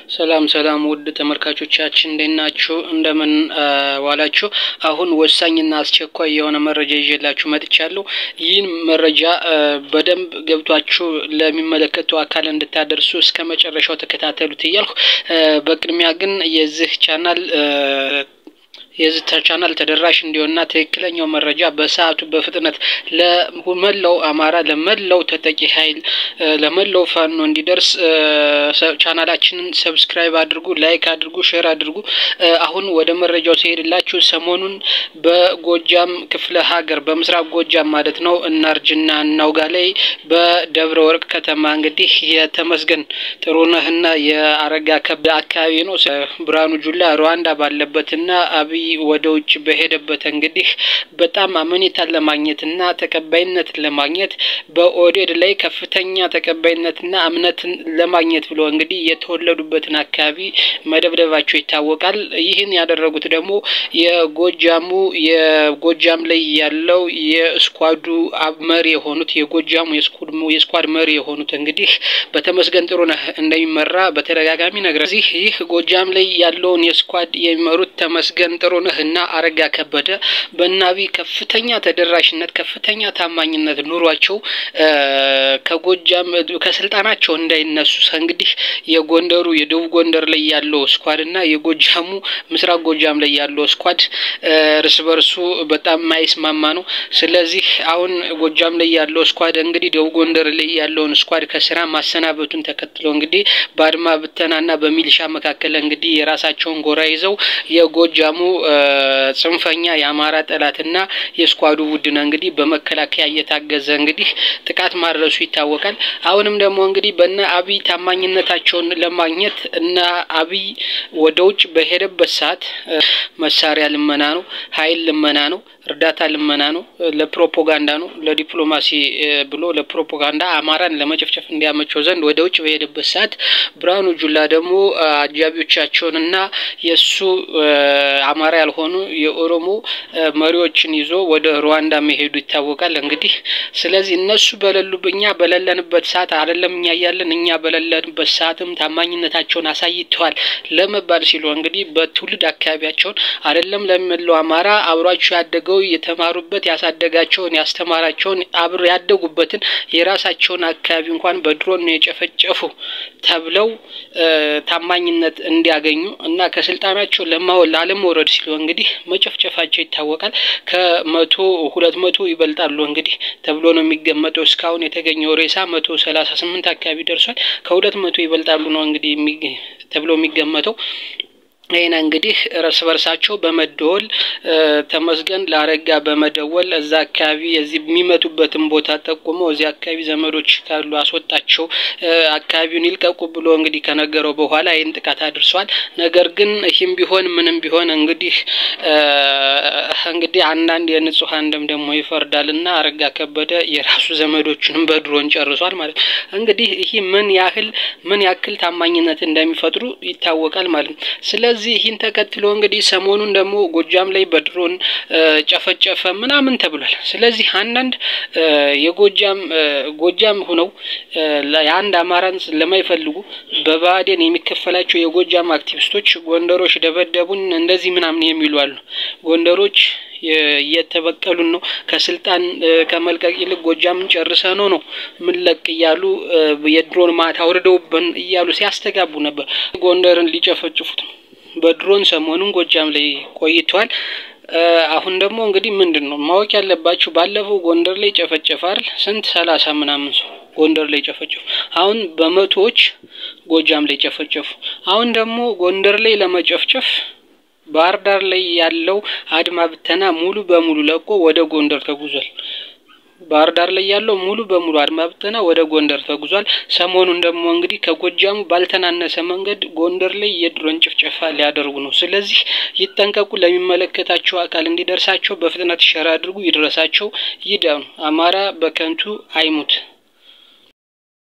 ሰላም ሰላም ውድ ተመልካቾቻችን እንደናችሁ እንደምን ዋላችሁ አሁን ወሳኝና አስቸኳይ የሆነ መረጃ ይዤላችሁ መጥቻለሁ ይህን መረጃ በደንብ ገብቷችሁ ለሚመለከተው አካል እንድታደርሱ እስከመጨረሻው ተከታተሉት ይያልኩ በቅድሚያ ግን የዚህ ቻናል ተደራሽ እንዲሆንና ትክክለኛው መረጃ በሰዓቱ በፍጥነት ለመላው አማራ ለመላው ተጠቂ ኃይል ለመላው ፋኖ እንዲደርስ ቻናላችንን ሰብስክራይብ አድርጉ ላይክ አድርጉ ሼር አድርጉ አሁን ወደ መረጃው ሲሄድላችሁ ሰሞኑን በጎጃም ክፍለ ሀገር በምስራቅ ጎጃም ማለት ነው እናርጅና እናውጋላይ በደብረ ወርቅ ከተማ እንግዲህ የተመስገን ጥሩነህና የአረጋ ከበደ አካባቢ ነው ብርሃኑ ጁላ ሩዋንዳ ባለበትና አብይ ወደውጭ በሄደበት እንግዲህ በጣም አመኔታን ለማግኘትና ተቀባይነት ለማግኘት በኦዴድ ላይ ከፍተኛ ተቀባይነትና እምነትን ለማግኘት ብሎ እንግዲህ የተወለዱበትን አካባቢ መደብደባቸው ይታወቃል ይህን ያደረጉት ደግሞ የጎጃም ላይ ያለው የስኳዱ መሪ የሆኑት የጎጃሙ የስኳድ መሪ የሆኑት እንግዲህ በተመስገን ጥሩነህ እንደሚመራ በተደጋጋሚ ነገር ይህ ጎጃም ላይ ያለውን የስኳድ የሚመሩት ተመስገን ጥሩነህና አረጋ ከበደ በእናቢ ከፍተኛ ተደራሽነት ከፍተኛ ታማኝነት ኑሯቸው ከጎጃም ከስልጣናቸው እንዳይነሱ እንግዲህ የጎንደሩ የደቡብ ጎንደር ላይ ያለው ስኳድና የጎጃሙ ምስራቅ ጎጃም ላይ ያለው ስኳድ እርስ በርሱ በጣም ማይስማማ ነው ስለዚህ አሁን ጎጃም ላይ ያለው ስኳድ እንግዲህ ደቡብ ጎንደር ላይ ያለውን ስኳድ ከስራ ማሰናበቱን ተከትሎ እንግዲህ ባድማ ብተናና በሚሊሻ መካከለ እንግዲህ የራሳቸውን ጎራ ይዘው የጎጃሙ ጽንፈኛ የአማራ ጠላትና የስኳዱ ቡድን እንግዲህ በመከላከያ እየታገዘ እንግዲህ ጥቃት ማድረሱ ይታወቃል አሁንም ደግሞ እንግዲህ በእነ አብይ ታማኝነታቸውን ለማግኘት እና አብይ ወደውጭ በሄደበት ሰዓት መሳሪያ ልመና ነው ኃይል ልመና ነው እርዳታ ልመና ነው ለፕሮፖጋንዳ ነው ለዲፕሎማሲ ብሎ ለፕሮፖጋንዳ አማራን ለመጨፍጨፍ እንዲያመቸው ዘንድ ወደውጭ በሄደበት ሰዓት ብርሃኑ ጁላ ደግሞ አጃቢዎቻቸውንና የሱ አማራ ያልሆኑ የኦሮሞ መሪዎችን ይዞ ወደ ሩዋንዳ መሄዱ ይታወቃል እንግዲህ ስለዚህ እነሱ በለለንበት ሰዓት አይደለም እኛ በለለንበት ሰዓትም ታማኝነታቸውን አሳይተዋል ለመባል ሲሉ እንግዲህ በትውልድ አካባቢያቸው አይደለም ለመላው አማራ አብሯቸው ያደገው የተማሩበት ያሳደጋቸውን ያስተማራቸውን አብሮ ያደጉበትን የራሳቸውን አካባቢ እንኳን በድሮን የጨፈጨፉ ተብለው ታማኝነት እንዲያገኙ እና ከስልጣናቸው ለማወረድ ሲሉ እንግዲህ መጨፍጨፋቸው ይታወቃል ከ100 200 ይበልጣሉ እንግዲህ ተብሎ ነው የሚገመተው እስካሁን የተገኘው ሬሳ 138 አካባቢ ደርሷል ከ200 ይበልጣሉ ነው እንግዲህ ተብሎ የሚገመተው አይና እንግዲህ ራስ በርሳቸው በመደወል ተመስገን ላረጋ በመደወል እዛ አካባቢ እዚህ የሚመጡበትን ቦታ ተቆመው እዚህ አካባቢ ዘመዶች ካሉ አስወጣቸው አካባቢውን ይልቀቁ ብሎ እንግዲህ ከነገረው በኋላ አይን ጥቃት አድርሷል ነገር ግን ይህም ቢሆን ምንም ቢሆን እንግዲህ አንዳንድ የንጹሃን ደግሞ ይፈርዳልና አረጋ ከበደ የራሱ ዘመዶችንም በድሮን ጨርሷል ማለት እንግዲህ ይሄ ምን ያክል ታማኝነት እንደሚፈጥሩ ይታወቃል ማለት ስለዚህ ይህን ተከትሎ እንግዲህ ሰሞኑን ደግሞ ጎጃም ላይ በድሮን ጨፈጨፈ ምናምን ተብሏል ስለዚህ አንዳንድ የጎጃም ሆነው ለአንድ አማራን ለማይፈልጉ በባዴን የሚከፈላቸው የጎጃም አክቲቪስቶች ጎንደሮች ደበደቡን እንደዚህ ምናምን የሚሉ አሉ ጎንደሮች የተበቀሉን ነው ከስልጣን ከመልቀቅ ይልቅ ጎጃምን ጨርሰ ነው ምንለቅ ይያሉ የድሮን ማታ ወርደውብን ይያሉ ሲያስተጋቡ ነበር ጎንደርን ሊጨፈጭፉት በድሮን ሰሞኑን ጎጃም ላይ ቆይቷል አሁን ደግሞ እንግዲህ ምንድነው ማወቅ ያለባችሁ ባለፈው ጎንደር ላይ ጨፈጨፋል ስንት 30 ምናምን ሰው ጎንደር ላይ ጨፈጨፉ አሁን በመቶዎች ጎጃም ላይ ጨፈጨፉ አሁን ደግሞ ጎንደር ላይ ለመጨፍጨፍ ባህር ዳር ላይ ያለው አድማ ብተና ሙሉ በሙሉ ለቆ ወደ ጎንደር ተጉዟል ባህር ዳር ላይ ያለው ሙሉ በሙሉ አድማ ብተና ወደ ጎንደር ተጉዟል ሰሞኑን ደግሞ እንግዲህ ከጎጃሙ ባልተናነሰ መንገድ ጎንደር ላይ የድሮን ጭፍጨፋ ሊያደርጉ ነው ስለዚህ ይጠንቀቁ ለሚመለከታቸው አካል እንዲደርሳቸው በፍጥነት ሸራ አድርጉ ይድረሳቸው ይዳኑ አማራ በከንቱ አይሙት